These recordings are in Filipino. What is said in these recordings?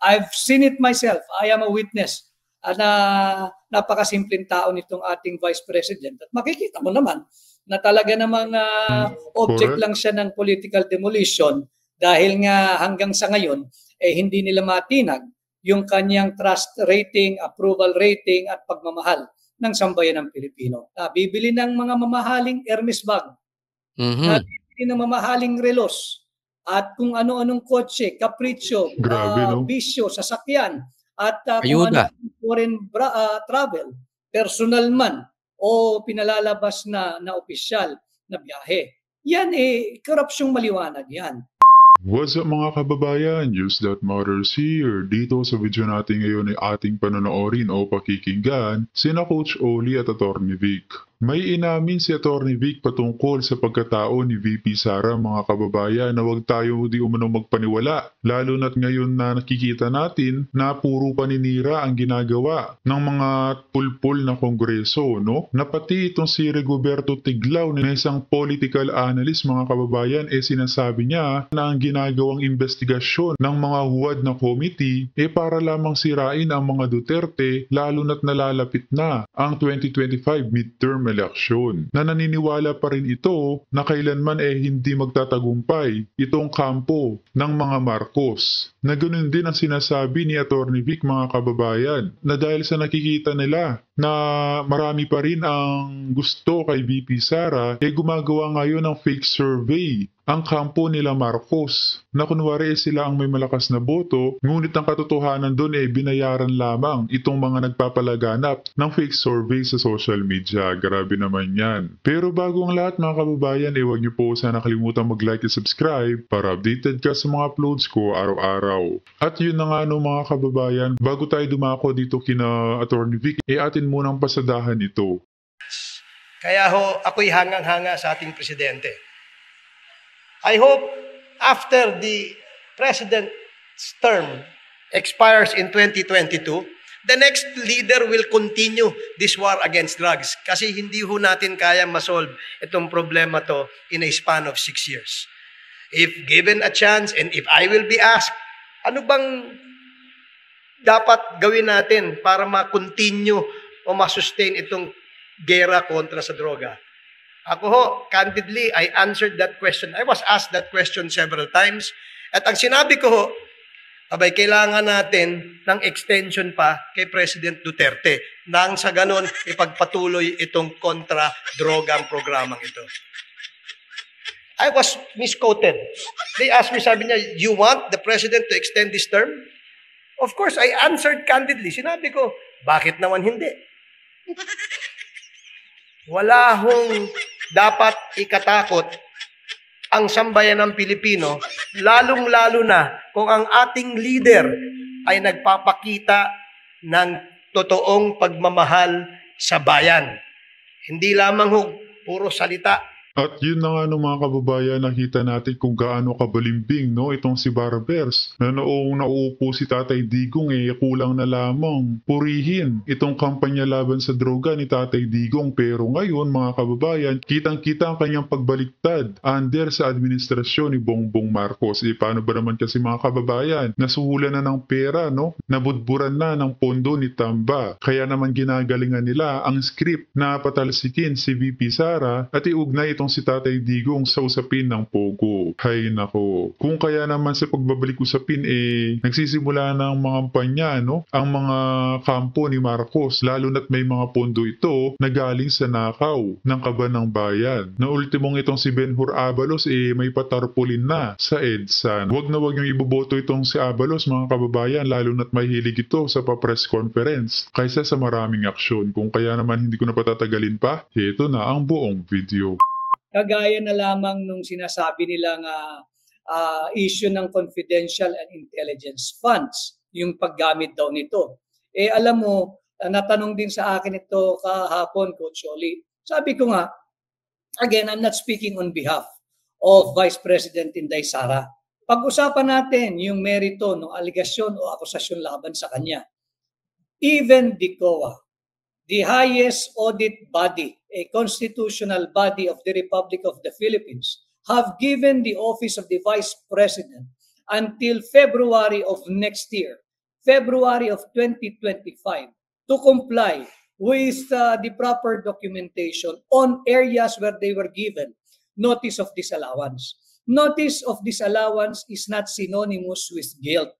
I've seen it myself. I am a witness na napakasimpleng tao nitong ating Vice President. At makikita mo naman na talaga namang object lang siya ng political demolition dahil nga hanggang sa ngayon hindi nila matinag yung kanyang trust rating, approval rating at pagmamahal ng sambayan ng Pilipino. Bibili ng mga mamahaling Hermes bag, bibili ng mamahaling relos, at kung ano-anong kotse, kapritsyo, bisyo, sasakyan, at kung ano foreign travel, personal man o pinalalabas na opisyal na biyahe. Yan korupsyong maliwanag yan. What's up mga kababayan? News that matters here. Dito sa video natin ngayon ay ating panonoorin o pakikinggan sina Coach Oli at Atty. Vic. May inamin si Atty. Vic patungkol sa pagkatao ni VP Sara mga kababayan na huwag tayo di umano magpaniwala. Lalo na't ngayon na nakikita natin na puro paninira ang ginagawa ng mga pulpul na kongreso, no? Na pati itong si Rigoberto Tiglao na isang political analyst mga kababayan sinasabi niya na ang ginagawang investigasyon ng mga huwad na committee para lamang sirain ang mga Duterte lalo na't nalalapit na ang 2025 midterm eleksyon. Na naniniwala pa rin ito na kailanman hindi magtatagumpay itong kampo ng mga Marcos. Na ganoon din ang sinasabi ni Atty. Vic mga kababayan na dahil sa nakikita nila na marami pa rin ang gusto kay VP Sara gumagawa ngayon ng fake survey ang kampo nila Marcos na kunwari sila ang may malakas na boto, ngunit ang katotohanan doon binayaran lamang itong mga nagpapalaganap ng fake survey sa social media. Grabe naman yan. Pero bago ang lahat mga kababayan, huwag niyo po sana kalimutan mag-like at subscribe para updated ka sa mga uploads ko araw-araw. At yun na nga mga kababayan, bago tayo dumako dito kina Atty. Vic, atin munang pasadahan ito. Kaya ako'y hangang-hanga sa ating presidente. I hope after the president's term expires in 2022, the next leader will continue this war against drugs kasi hindi natin kaya masolve itong problema to in a span of 6 years. If given a chance and if I will be asked, ano bang dapat gawin natin para ma-continue o ma-sustain itong gera kontra sa droga? Ako candidly, I answered that question. I was asked that question several times. At ang sinabi ko kailangan natin ng extension pa kay President Duterte nang sa ganon ipagpatuloy itong kontra-drogang programang ito. I was misquoted. They asked me, sabi niya, you want the President to extend this term? Of course, I answered candidly. Sinabi ko, bakit naman hindi? Wala hong dapat ikatakot ang sambayan ng Pilipino, lalong-lalo na kung ang ating leader ay nagpapakita ng totoong pagmamahal sa bayan. Hindi lamang puro salita. At yun na nga mga kababayan, nakita natin kung gaano kabalimbing itong si Barbers na noong nauupo si Tatay Digong kulang na lamang purihin itong kampanya laban sa droga ni Tatay Digong. Pero ngayon mga kababayan, kitang-kita ang kanyang pagbaliktad under sa administrasyon ni Bongbong Marcos. Paano ba naman kasi mga kababayan, nasuhulan na ng pera, nabudburan na ng pondo ni Tamba. Kaya naman ginagalingan nila ang script na patalsikin si VP Sara at iugnay si Tatay Digong sa usapin ng Pogo. Hay nako. Kung kaya naman sa pagbabalik usapin nagsisimula ng mga kampanya ang mga kampo ni Marcos, lalo na't may mga pondo ito na galing sa nakaw ng kaban ng bayan. Na ultimong itong si Benhur Abalos may patarpulin na sa EDSA. Huwag na huwag yung iboboto itong si Abalos mga kababayan, lalo na't may hilig ito sa pa-press conference kaysa sa maraming aksyon. Kung kaya naman hindi ko na patatagalin pa, ito na ang buong video. Kagaya na lamang nung sinasabi nilang issue ng confidential and intelligence funds, yung paggamit daw nito. Alam mo, natanong din sa akin ito kahapon, Coach Oli. Sabi ko nga, again, I'm not speaking on behalf of Vice President Inday Sara. Pag-usapan natin yung merito ng aligasyon o akusasyon laban sa kanya. Even the COA, the highest audit body, a constitutional body of the Republic of the Philippines, have given the office of the Vice President until February of next year February of 2025 to comply with the proper documentation on areas where they were given notice of disallowance. Notice of disallowance is not synonymous with guilt.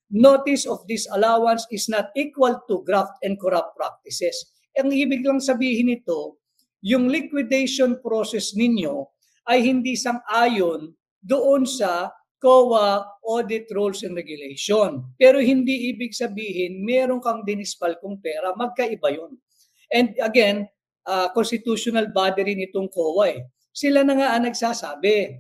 Notice of disallowance is not equal to graft and corrupt practices. Ang ibig lang sabihin nito, yung liquidation process ninyo ay hindi sang-ayon doon sa COA audit rules and regulation. Pero hindi ibig sabihin meron kang dinispalkong pera, magkaiba yun. And again, constitutional body rin itong COA eh. Sila na nga ang nagsasabi,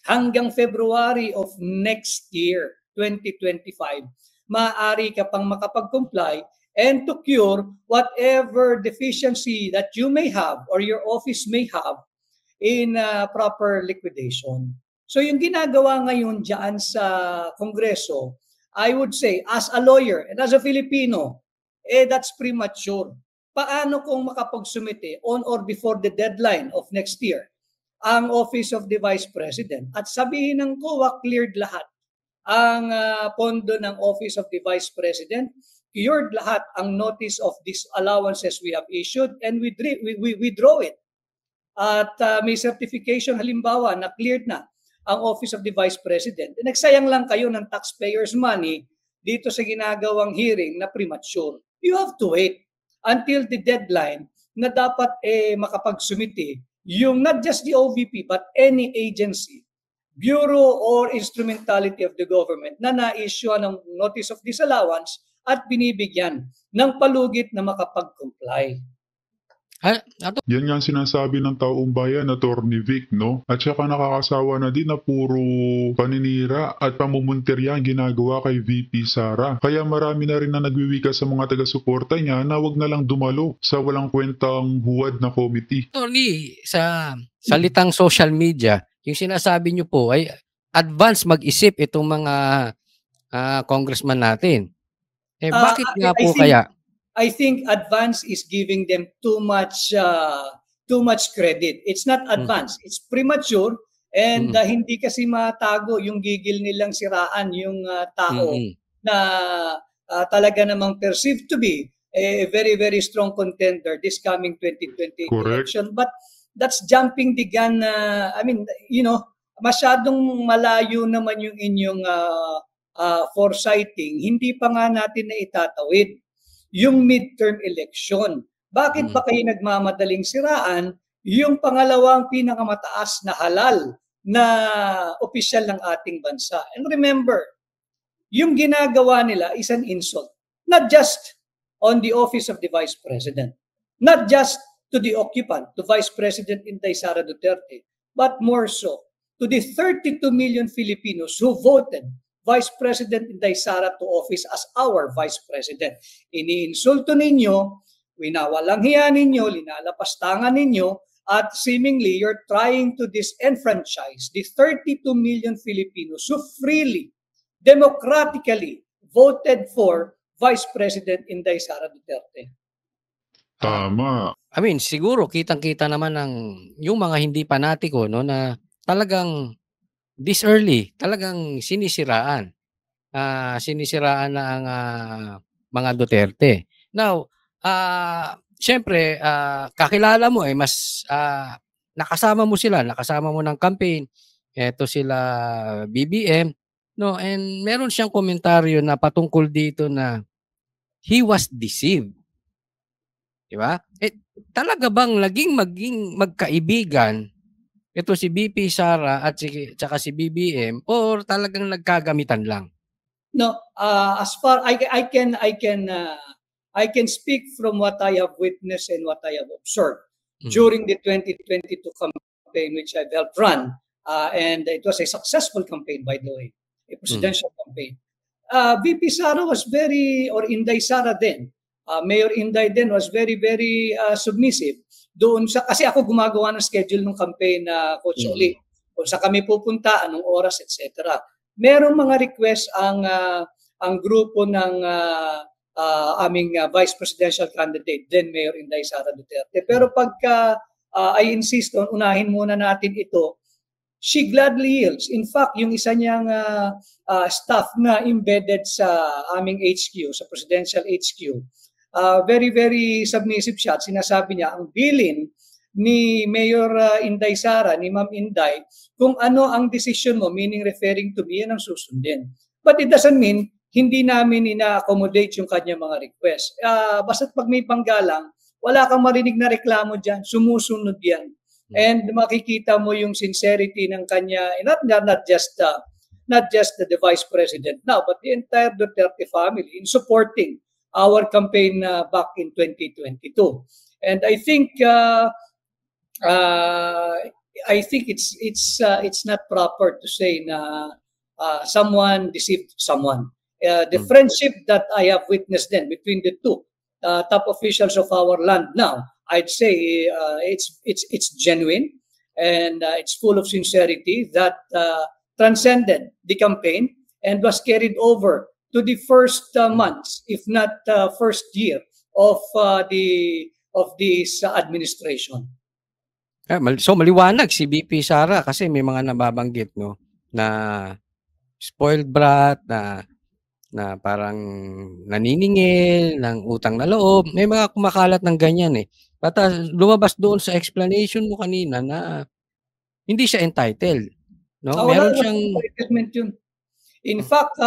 hanggang February of next year, 2025, maaari ka pang makapag-comply and to cure whatever deficiency that you may have or your office may have in proper liquidation. So yung ginagawa ngayon dyan sa Kongreso, I would say, as a lawyer and as a Filipino, that's premature. Paano kung makapagsumite on or before the deadline of next year ang Office of the Vice President at sabihin ng COA cleared lahat ang pondo ng Office of the Vice President, cured lahat ang notice of disallowances we have issued, and we withdraw it. At may certification halimbawa na cleared na ang Office of the Vice President. Nagsayang lang kayo ng taxpayers' money dito sa ginagawang hearing na premature. You have to wait until the deadline na dapat makapagsumite yung not just the OVP but any agency, bureau or instrumentality of the government na na-issue ng notice of disallowance at binibigyan ng palugit na makapag-comply. Yan nga ang sinasabi ng taong bayan, Attorney Vic, no? At saka nakakasawa na din na puro paninira at pamumuntirya ang ginagawa kay VP Sara. Kaya marami na rin na nagwiwika sa mga taga-suporta niya na wag na lang dumalo sa walang kwentang huwad na committee. Attorney, sa salitang social media, yung sinasabi niyo po ay advance mag-isip itong mga congressman natin. Bakit nga po kaya? I think advance is giving them too much credit. It's not advance, it's premature, and hindi kasi matago yung gigil nilang siraan yung tao na talaga namang perceived to be a very, very strong contender this coming 2020 election. But that's jumping the gun. I mean, you know, masyadong malayo naman yung inyong foresighting. Hindi pa nga natin na itatawid yung midterm election. Bakit ba kayo nagmamadaling siraan yung pangalawang pinakamataas na halal na opisyal ng ating bansa? And remember, yung ginagawa nila is an insult. Not just on the office of the Vice President, not just to the occupant, to Vice President Inday Sara Duterte, but more so to the 32 million Filipinos who voted Vice President Inday Sara to office as our Vice President. Iniinsulto ninyo, winawalang hiya ninyo, linalapastangan ninyo, at seemingly you're trying to disenfranchise the 32 million Filipinos who freely, democratically voted for Vice President Inday Sara Duterte. Tama. I mean, siguro kitang-kita naman ng yung mga hindi panatiko, no, na talagang this early, talagang sinisiraan. Sinisiraan na ang mga Duterte. Now, syempre, kakilala mo mas nakasama mo ng campaign. Ito sila BBM, no, and meron siyang komentaryo na patungkol dito na he was deceived. Di ba? Talaga bang maging magkaibigan ito si VP Sara at saka si BBM, or talagang nagkagamitan lang? No, as far I can speak from what I have witnessed and what I have observed during the 2022 campaign which I've helped run, and it was a successful campaign, by the way, a presidential campaign. VP Sara was or Inday Sara din, Mayor Inday din was very, very submissive doon sa, kasi ako gumagawa ng schedule ng campaign na Coach Oli, kung sa kami pupunta, anong oras, etc. Merong mga request ang grupo ng aming vice presidential candidate, then Mayor Inday Sara Duterte. Pero pagka I insist on unahin muna natin ito she gladly yields. In fact, yung isa niyang staff na embedded sa aming HQ, sa Presidential HQ, very, very submissive siya. At sinasabi niya, ang bilin ni Mayor Inday Sara, ni Ma'am Inday, kung ano ang decision mo, meaning referring to me, yan ang susundin. But it doesn't mean hindi namin ina-accommodate yung kanya mga request. Basta't pag may panggalang, wala kang marinig na reklamo dyan, sumusunod yan. And makikita mo yung sincerity ng kanya, not just the Vice President now, but the entire Duterte family in supporting our campaign back in 2022. And I think it's not proper to say na someone deceived someone. The friendship that I have witnessed then between the two top officials of our land now, I'd say it's genuine and it's full of sincerity that transcended the campaign and was carried over to the first months, if not first year of this administration. So maliwanag si BP Sara kasi may mga nababanggit no na spoiled brat na parang naniningil ng utang na loob. May mga kumakalat ng ganyan eh. Lumabas doon sa explanation mo kanina na hindi siya entitled. No? Meron siyang... Yun. In fact,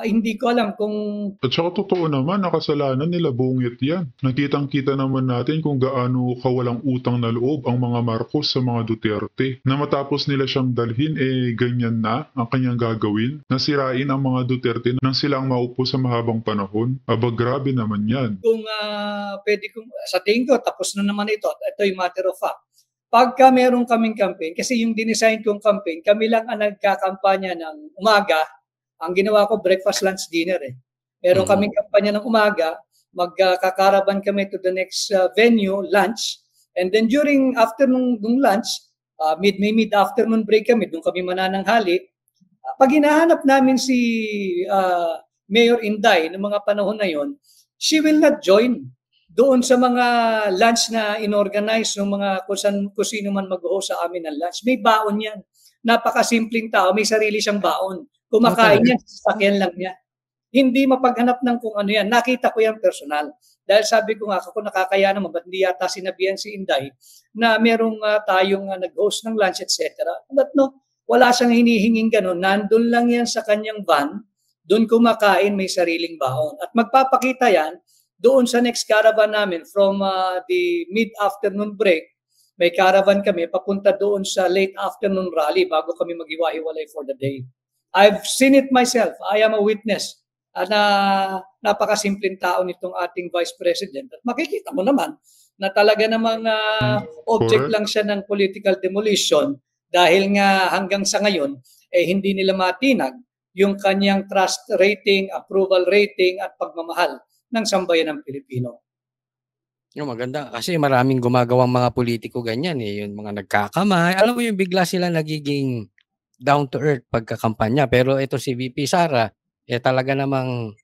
hindi ko alam kung... At saka totoo naman, nakasalanan nila bungit yan. Nakitang-kita naman natin kung gaano kawalang utang na loob ang mga Marcos sa mga Duterte. Na matapos nila siyang dalhin, ganyan na ang kanyang gagawin. Nasirain ang mga Duterte nang sila ang maupo sa mahabang panahon. Aba, grabe naman yan. Kung pwede kong... Sa tingin ko, tapos na naman ito. Ito yung matter of fact. Pagka meron kaming campaign, kasi yung dinesign kong campaign, kami lang ang nagkakampanya ng umaga. Ang ginawa ko, breakfast, lunch, dinner eh. Meron kaming kampanya ng umaga, magkakaraban kami to the next venue, lunch. And then during afternoon ng lunch, mid-afternoon break kami, doon kami manananghali. Pag hinahanap namin si Mayor Inday ng mga panahon na yon, she will not join doon sa mga lunch na inorganize ng mga kung sino man mag-host sa amin ng lunch. May baon yan. Napakasimpleng tao, may sarili siyang baon. Kumakain niya, sasakyan lang niya. Hindi mapaghanap ng kung ano yan. Nakita ko yan personal. Dahil sabi ko nga, ako nakakaya naman, ba't hindi yata sinabihan si Inday na merong tayong nag-host ng lunch, etc. But no, wala siyang hinihinging ganun. Nandun lang yan sa kanyang van, doon kumakain, may sariling baon. At magpapakita yan doon sa next caravan namin from the mid-afternoon break. May caravan kami, papunta doon sa late afternoon rally bago kami maghiwa-hiwalay for the day. I've seen it myself. I am a witness na napakasimpleng tao nitong ating Vice President. At makikita mo naman na talaga namang object lang siya ng political demolition dahil nga hanggang sa ngayon hindi nila matinag yung kanyang trust rating, approval rating at pagmamahal ng sambayan ng Pilipino. Yung maganda kasi maraming gumagawang mga politiko ganyan eh, yung mga nagkakamay. Alam mo yung bigla sila nagiging down to earth pagkakampanya. Pero ito si VP Sara, talaga namang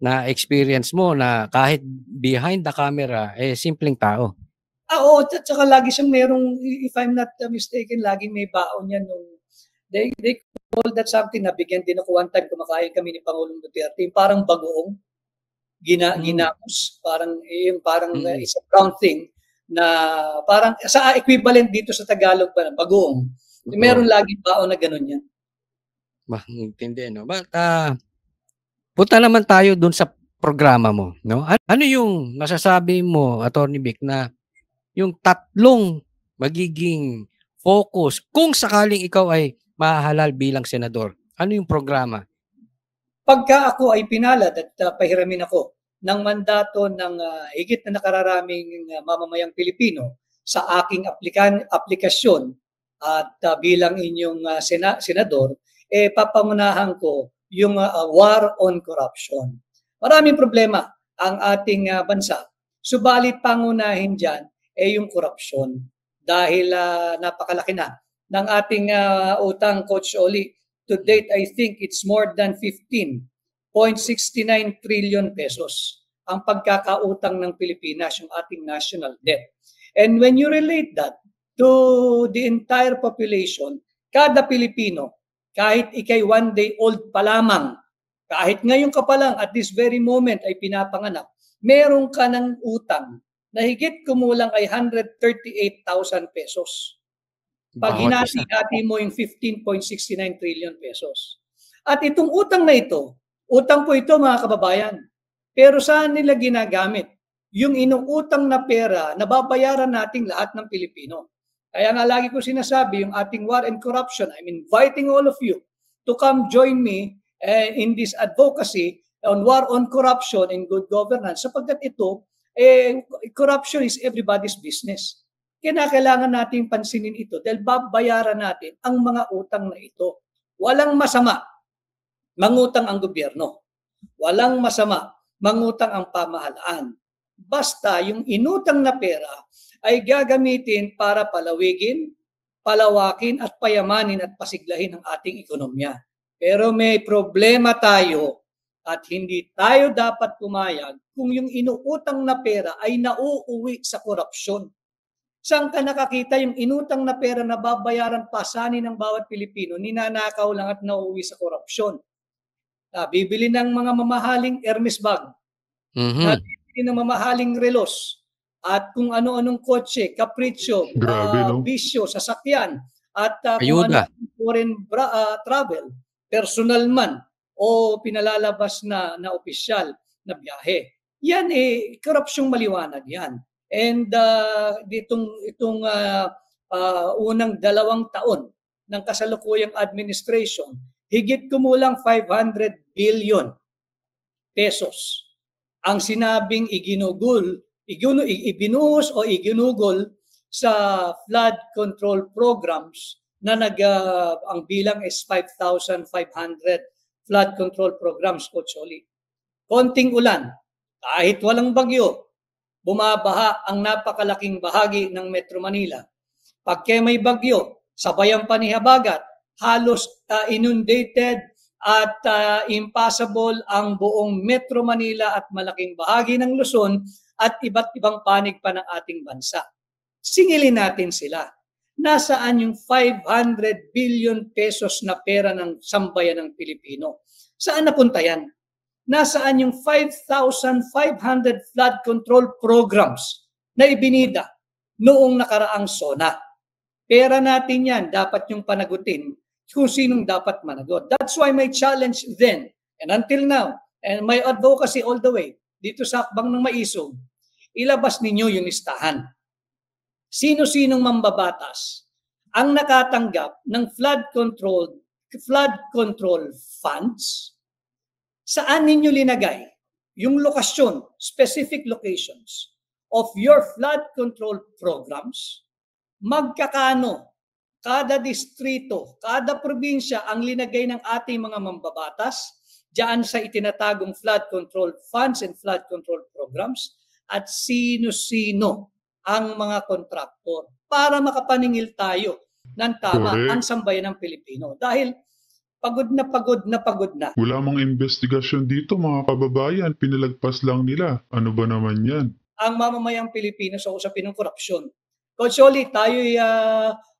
na-experience mo na kahit behind the camera, simpleng tao. Oo, at saka lagi siyang merong, if I'm not mistaken, laging may baon yan. They call that something na bigyan din ako one time, kumakain kami ni Pangulong Duterte, yung parang bagoong, ginamos, parang it's a brown thing, na parang sa equivalent dito sa Tagalog pa ng bagoong. Meron laging baon na gano'n yan. Intindi, no? But, punta naman tayo dun sa programa mo, no? Ano yung masasabi mo, Attorney Vic, na yung tatlong magiging focus kung sakaling ikaw ay mahahalal bilang senador? Ano yung programa? Pagka ako ay pinalad at pahiramin ako ng mandato ng higit na nakararaming mamamayang Pilipino sa aking aplikasyon at bilang inyong senador, papangunahan ko yung war on corruption. Maraming problema ang ating bansa. Subalit pangunahin dyan yung korupsyon. Dahil napakalaki na ng ating utang, Coach Oli. To date, I think it's more than 15.69 trillion pesos ang pagkakautang ng Pilipinas, yung ating national debt. And when you relate that to the entire population, Kada Pilipino, kahit ikay 1 day old pa lamang, kahit ngayon ka pa lang at this very moment ay pinapanganak, meron ka ng utang na higit kumulang ay 138,000 pesos. Pag Bawat isa. hinati-hati mo yung 15.69 trillion pesos. At itong utang na ito, utang po ito mga kababayan, pero saan nila ginagamit? Yung inuutang na pera na babayaran nating lahat ng Pilipino. Kaya nga lagi ko sinasabi, yung ating war and corruption, I'm inviting all of you to come join me in this advocacy on war on corruption and good governance, sapagkat ito, corruption is everybody's business. Kailangan nating pansinin ito dahil babayaran natin ang mga utang na ito. Walang masama mangutang ang gobyerno. Walang masama mangutang ang pamahalaan. Basta yung inutang na pera ay gagamitin para palawigin, palawakin at payamanin at pasiglahin ang ating ekonomiya. Pero may problema tayo at hindi tayo dapat pumayag kung yung inuutang na pera ay nauuwi sa korupsyon. Saan ka nakakita yung inutang na pera na babayaran pasanin ng bawat Pilipino, ninanakaw lang at nauuwi sa korupsyon? Bibili ng mga mamahaling Hermes bag, bibili ng mamahaling relos, at kung ano-anong kotse, kapritsyo, bisyo, sasakyan, at kung ano foreign travel, personal man, o pinalalabas na opisyal na biyahe. Yan korupsyong maliwanag yan. And itong unang 2 taon ng kasalukuyang administration, higit kumulang 500 billion pesos ang sinabing ibinuhos o iginugol sa flood control programs na ang bilang is 5,500 flood control programs, Coach Oli. Konting ulan, kahit walang bagyo, bumabaha ang napakalaking bahagi ng Metro Manila. Pagka may bagyo, sabayan pa ni habagat, halos inundated at impassable ang buong Metro Manila at malaking bahagi ng Luzon at iba't ibang panig pa ng ating bansa. Singilin natin sila. Nasaan yung 500 billion pesos na pera ng sambayan ng Pilipino? Saan napunta yan? Nasaan yung 5,500 flood control programs na ibinida noong nakaraang SONA? Pera natin yan, dapat yung panagutin kung sinong dapat managot. That's why my challenge then, and until now, and my advocacy all the way, dito sa Akbang ng Maisog, ilabas ninyo yung listahan. Sino-sinong mambabatas ang nakatanggap ng flood control funds? Saan ninyo linagay yung lokasyon, specific locations of your flood control programs? Magkakano kada distrito, kada probinsya ang linagay ng ating mga mambabatas diyan sa itinatagong flood control funds and flood control programs, at sino-sino ang mga kontraktor para makapaningil tayo ng tama ang sambayan ng Pilipino. Dahil pagod na. Wala mang investigasyon dito mga kababayan, pinalagpas lang nila. Ano ba naman yan? Ang mamamayang Pilipino sa usapin ng korupsyon. Coach Oli, tayo'y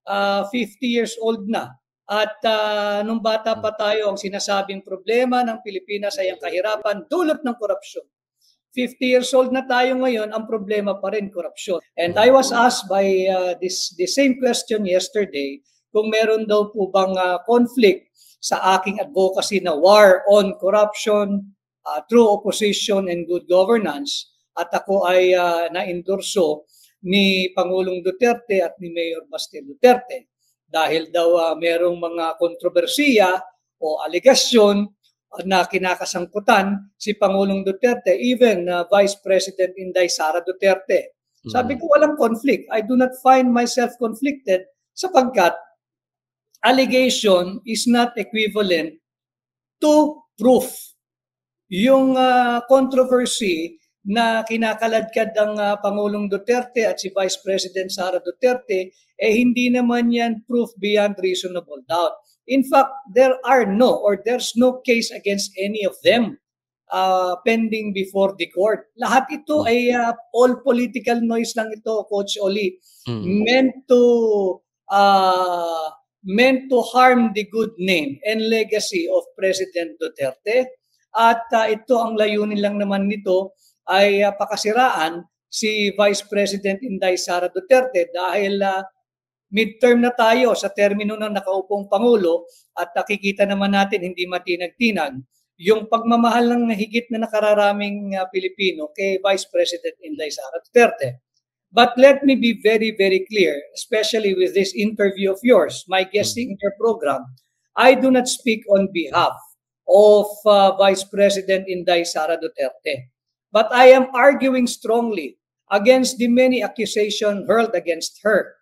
50 years old na. At nung bata pa tayo, ang sinasabing problema ng Pilipinas ay ang kahirapan dulot ng korupsyon. 50 years old na tayo ngayon, ang problema pa rin korupsyon. And I was asked by the same question yesterday kung meron daw po bang conflict sa aking advocacy na war on corruption, true opposition and good governance. At ako ay na-endorso ni Pangulong Duterte at ni Mayor Baste Duterte dahil daw merong mga kontrobersiya o aligasyon na kinakasangkutan si Pangulong Duterte, even Vice President Inday Sara Duterte. Sabi ko, walang conflict. I do not find myself conflicted sapagkat allegation is not equivalent to proof. Yung controversy na kinakaladkad ng Pangulong Duterte at si Vice President Sara Duterte, hindi naman yan proof beyond reasonable doubt. In fact, there's no case against any of them pending before the court. Lahat ito ay all political noise lang ito, Coach Oli. Meant to meant to harm the good name and legacy of President Duterte. At ito ang layunin lang naman nito ay pakasiraan si Vice President Inday Sara Duterte dahil midterm na tayo sa termino ng nakaupong Pangulo at nakikita naman natin hindi matinag-tinag yung pagmamahal ng higit na nakararaming Pilipino kay Vice President Inday Sara Duterte. But let me be very, very clear, especially with this interview of yours, my guesting in your program, I do not speak on behalf of Vice President Inday Sara Duterte. But I am arguing strongly against the many accusations hurled against her